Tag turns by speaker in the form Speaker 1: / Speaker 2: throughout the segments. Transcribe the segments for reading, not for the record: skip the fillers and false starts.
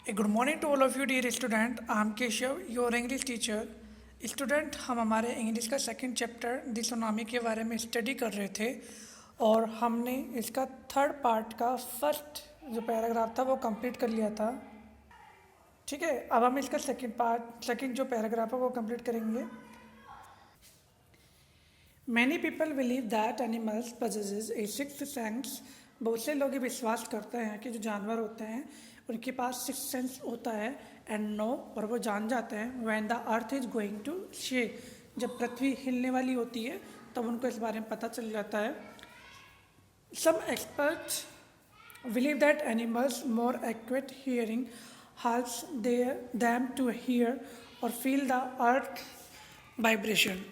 Speaker 1: A good morning to all of you dear student. I am Keshav, your English teacher. Student हम हमारे English का second chapter the tsunami के बारे में study कर रहे थे और हमने इसका थर्ड पार्ट का फर्स्ट जो पैराग्राफ था वो कंप्लीट कर लिया था। ठीक है, अब हम इसका सेकंड जो पैराग्राफ है वो कंप्लीट करेंगे। Many people believe that animals possesses a sixth sense. बहुत से लोग ये विश्वास करते हैं कि जो जानवर होते हैं उनके पास सिक्स सेंस होता है एंड नो, और वो जान जाते हैं when the earth is going to shake, जब पृथ्वी हिलने वाली होती है तब उनको इस बारे में पता चल जाता है। Some experts believe that animals more accurate hearing helps them to hear or feel the earth vibration.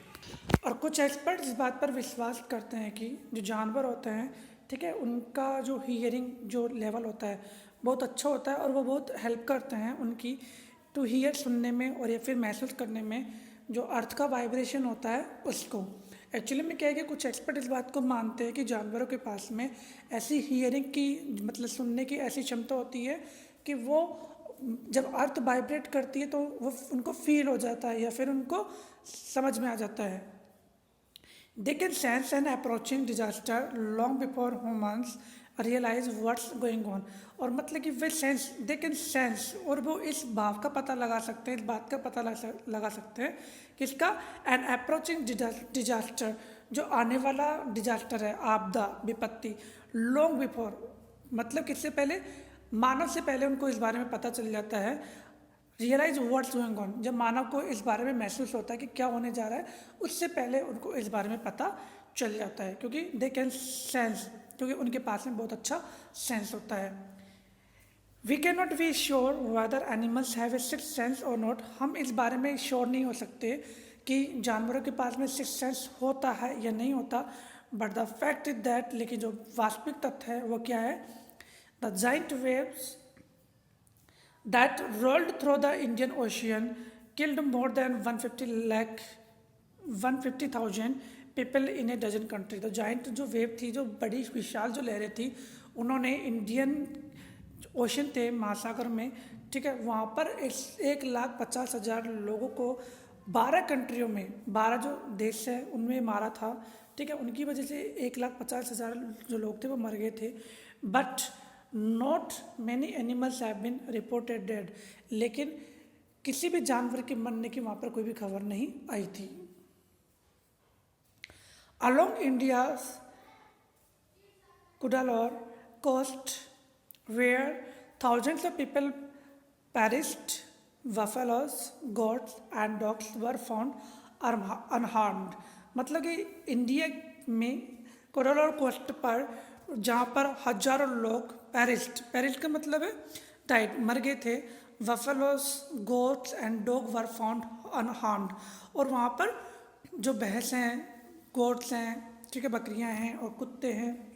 Speaker 1: और कुछ एक्सपर्ट इस बात पर विश्वास करते हैं कि जो जानवर होते हैं, ठीक है, उनका जो हियरिंग जो लेवल होता है बहुत अच्छा होता है और वो बहुत हेल्प करते हैं उनकी टू हियर सुनने में और या फिर महसूस करने में जो अर्थ का वाइब्रेशन होता है उसको। एक्चुअली में क्या है कि कुछ एक्सपर्ट इस बात को मानते हैं कि जानवरों के पास में ऐसी हियरिंग की मतलब सुनने की ऐसी क्षमता होती है कि वो जब अर्थ वाइब्रेट करती है तो वो उनको फील हो जाता है या फिर उनको समझ में आ जाता है। They can sense an approaching disaster long before humans realise what's going on. और मतलब कि वे सेंस दे कैन सेंस और वो इस भाव का पता लगा सकते हैं, इस बात का पता लगा सकते हैं कि इसका एन अप्रोचिंग डिजास्टर, जो आने वाला डिजास्टर है, आपदा विपत्ति, लॉन्ग बिफोर मतलब किससे पहले, मानव से पहले उनको इस बारे में पता चल जाता है। रियलाइज व्हाट्स गोइंग ऑन, जब मानव को इस बारे में महसूस होता है कि क्या होने जा रहा है उससे पहले उनको इस बारे में पता चल जाता है, क्योंकि दे कैन सेंस, क्योंकि उनके पास में बहुत अच्छा सेंस होता है। We can not be sure whether animals have a six sense और नॉट। हम इस बारे में श्योर नहीं हो सकते कि जानवरों के पास में सिक्स सेंस होता है या नहीं होता, but the fact is that, लेकिन जो वास्तविक तथ्य है वो क्या है, the giant waves that rolled through the Indian Ocean killed more than 150,000 people in a dozen countries। तो जाइंट जो वेव थी, जो बड़ी विशाल जो लहरें थी, उन्होंने इंडियन ओशन थे महासागर में, ठीक है, वहाँ पर 1,50,000 लोगों को 12 कंट्रियों में, 12 जो देश है उनमें मारा था, ठीक है, उनकी वजह से 1,50,000 जो लोग थे वो मर गए थे। But not many animals have been reported dead, लेकिन किसी भी जानवर के मरने की वहाँ पर कोई भी खबर नहीं आई थी। Along India Cuddalore coast where thousands of people perished, buffaloes, goats and dogs were found unharmed. मतलब कि इंडिया में कुडालोर कोस्ट पर जहाँ पर हजारों लोग पेरिस्ड का मतलब है डाइड, मर गए थे, buffaloes, goats and dog were found unharmed, और वहाँ पर जो भैंस हैं, गोट्स हैं, ठीक है, बकरियाँ हैं और कुत्ते हैं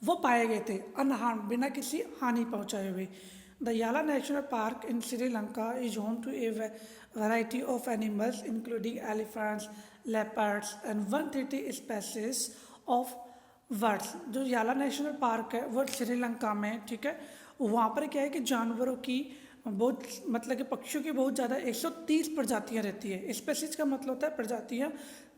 Speaker 1: वो पाए गए थे अनहार्म्ड, बिना किसी हानि पहुँचाए हुए। The Yala national park in Sri Lanka is home to a variety of animals including elephants, leopards and 130 species of birds. जो याला नेशनल पार्क है वो श्रीलंका में, ठीक है, वहाँ पर क्या है कि जानवरों की बहुत मतलब कि पक्षियों की बहुत ज़्यादा 130 प्रजातियाँ रहती है। स्पेसीज का मतलब होता है प्रजातियाँ,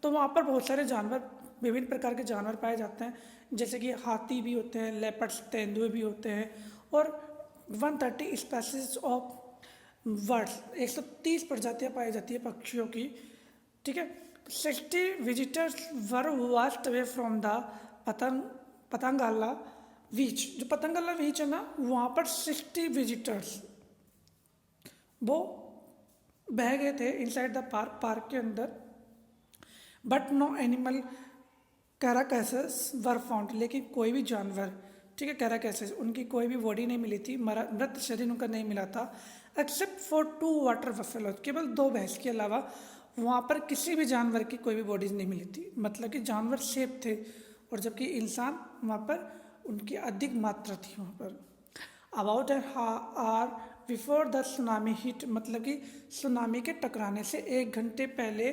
Speaker 1: तो वहाँ पर बहुत सारे जानवर, विभिन्न प्रकार के जानवर पाए जाते हैं, जैसे कि हाथी भी होते हैं, लेपर्ड्स, तेंदुए भी होते हैं, और 130 स्पेसीज ऑफ बर्ड्स, 130 प्रजातियाँ पाई जाती है पक्षियों की, ठीक है। 60 visitors were washed away from the Patanangala beach. जो पतंगाला बीच है ना, वहाँ पर 60 विजिटर्स वो बह गए थे इनसाइड द पार्क के अंदर। But no animal carcasses were found, लेकिन कोई भी जानवर, ठीक है, कैराकैसेस, उनकी कोई भी बॉडी नहीं मिली थी, मृत शरीर उनका नहीं मिला था, एक्सेप्ट फॉर 2 वाटर बफेलोज, केवल 2 भैंस के अलावा वहाँ पर किसी भी जानवर की कोई भी बॉडीज नहीं मिली थी। मतलब कि जानवर सेफ थे, और जबकि इंसान वहाँ पर उनकी अधिक मात्रा थी वहाँ पर। About an hour before the tsunami hit, मतलब कि सुनामी के टकराने से 1 घंटे पहले,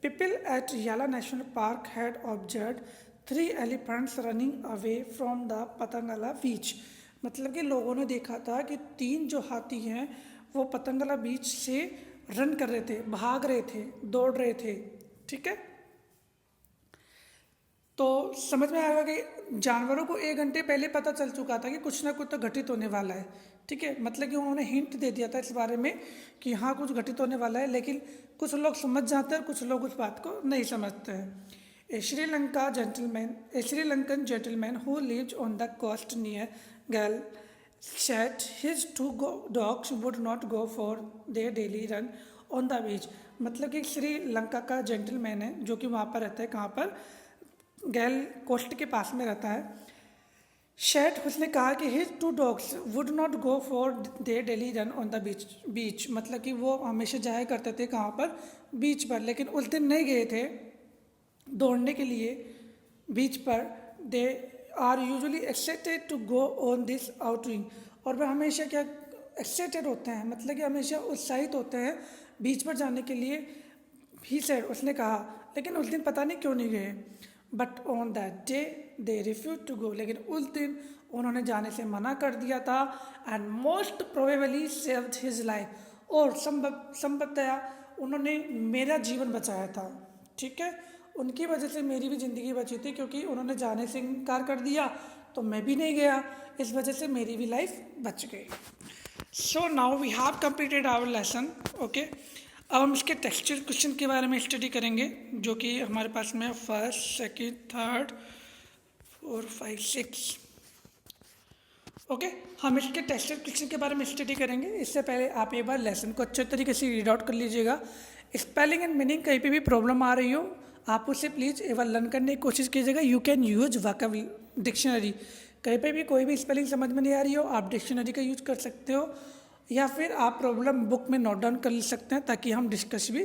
Speaker 1: people at Yala national Park had observe 3 elephants running away from the Patanangala beach. मतलब कि लोगों ने देखा था कि 3 जो हाथी हैं वो पतंगला बीच से रन कर रहे थे, भाग रहे थे, दौड़ रहे थे। ठीक है, तो समझ में आएगा कि जानवरों को 1 घंटे पहले पता चल चुका था कि कुछ ना कुछ तो घटित होने वाला है। ठीक है, मतलब कि उन्होंने हिंट दे दिया था इस बारे में कि हाँ कुछ घटित होने वाला है, लेकिन कुछ लोग समझ जाते हैं, कुछ लोग उस बात को नहीं समझते हैं। A Sri Lankan gentleman who lives on the coast near Gal said his dogs would not go for their daily run on the beach। मतलब कि श्रीलंका का जेंटलमैन है जो कि वहाँ पर रहता है, कहाँ पर, गैल कोस्ट के पास में रहता है। शेट उसने कहा कि his 2 dogs would not go for their daily run on the beach, मतलब कि वो हमेशा जाया करते थे कहाँ पर, बीच पर, लेकिन उस दिन नहीं गए थे दौड़ने के लिए बीच पर। They are usually excited to go on this outing, और वह हमेशा क्या एक्साइटेड होते हैं, मतलब कि हमेशा उत्साहित होते हैं बीच पर जाने के लिए। ही सेड उसने कहा, लेकिन उस दिन पता नहीं क्यों नहीं गए। But on that day they refuse to go, लेकिन उस दिन उन्होंने जाने से मना कर दिया था। And most probably saved his life, और संभवतया उन्होंने मेरा जीवन बचाया था। ठीक है, उनकी वजह से मेरी भी ज़िंदगी बची थी, क्योंकि उन्होंने जाने से इनकार कर दिया तो मैं भी नहीं गया, इस वजह से मेरी भी लाइफ बच गई। So now we have completed our lesson. Okay, अब हम इसके टेक्सचर क्वेश्चन के बारे में स्टडी करेंगे, जो कि हमारे पास में 1st, 2nd, 3rd, 4, 5, 6। ओके, हम इसके टेक्सचर क्वेश्चन के बारे में स्टडी करेंगे। इससे पहले आप एक बार लेसन को अच्छे तरीके से रीड आउट कर लीजिएगा। स्पेलिंग एंड मीनिंग कहीं पे भी प्रॉब्लम आ रही हो, आप उसे प्लीज़ एक बार लर्न करने की कोशिश कीजिएगा। You can use vocabulary dictionary, कहीं पे भी कोई भी स्पेलिंग समझ में नहीं आ रही हो, आप डिक्शनरी का यूज कर सकते हो, या फिर आप प्रॉब्लम बुक में नोट डाउन कर सकते हैं ताकि हम डिस्कस भी